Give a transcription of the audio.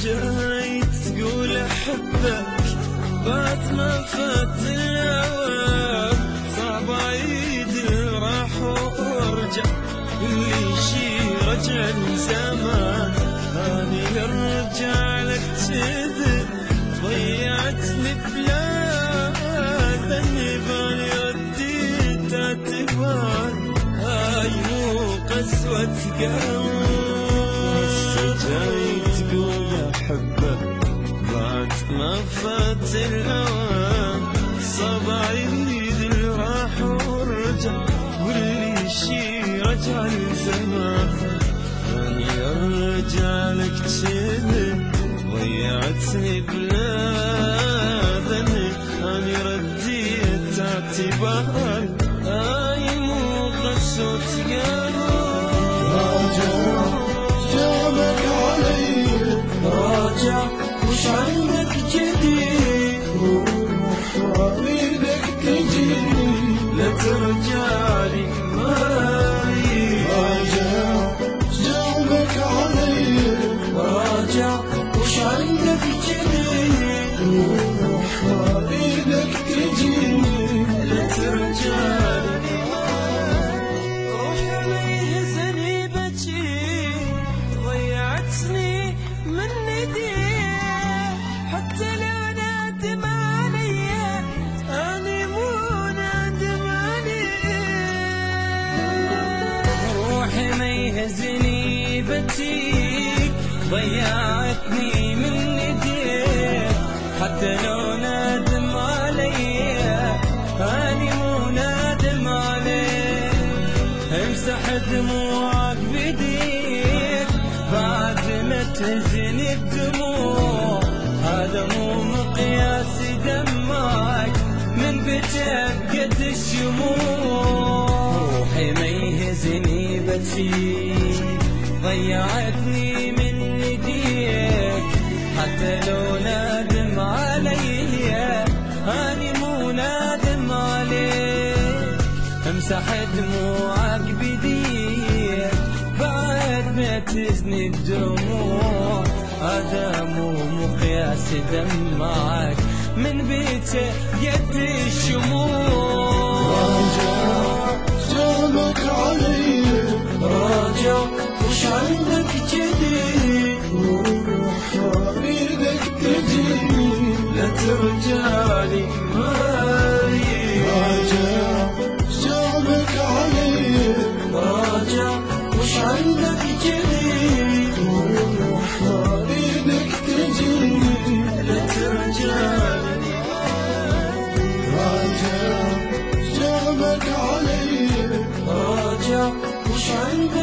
جاي تقول احبك بعد ما فات الاوان، صعب اعيد اللي راح وارجع، اللي شي رجع لزمان. هاني ارجع لك كذب ضيعتني بلا ذنب، رديت اعتبار هاي مو قسوة قلب. جاي تقول احبك بعد ما فات الاوان، صعب اعيد اللي راح وارجع، واللي شي رجع لزمان. اني ارجع لك كذب ضيعتني بلا ذنب، اني رديت اعتبار هاي مو قسوة قلب. جابك علي راجع وش عندك جديد، روح واريدك تجي، لا ترجع لي ماي. جابك علي راجع وش عندك جديد، روح واريدك تجي، لا ترجع لي. روح يهزني بجي ضيعتني من ايديه، حتى لو نادم عليا اني مو نادم عليه. روحي ما يهزني بجيك ضيعتني من ايديك، حتى لو نادم عليا اني مو نادم عليه. امسح دموعك بيديك بعد ما تهزني الدموع، هذا مو مقياس دمعك من بيتك قد الشموع. روحي ما يهزني بجيك ضيعتني من ايديك، حتى لو نادم عليا اني مو نادم عليك. امسح دموعك بيديك بعد ما تزني الدموع، هذا مو مقياس دمعك من بيتك قد الشموع. جابك علي راجع وش عندك جديد، روح واريدك تجي، لا ترجع لي ماي. جابك علي راجع وش عندك جديد، روح واريدك تجي، لا ترجع لي. جابك علي راجع وش عندك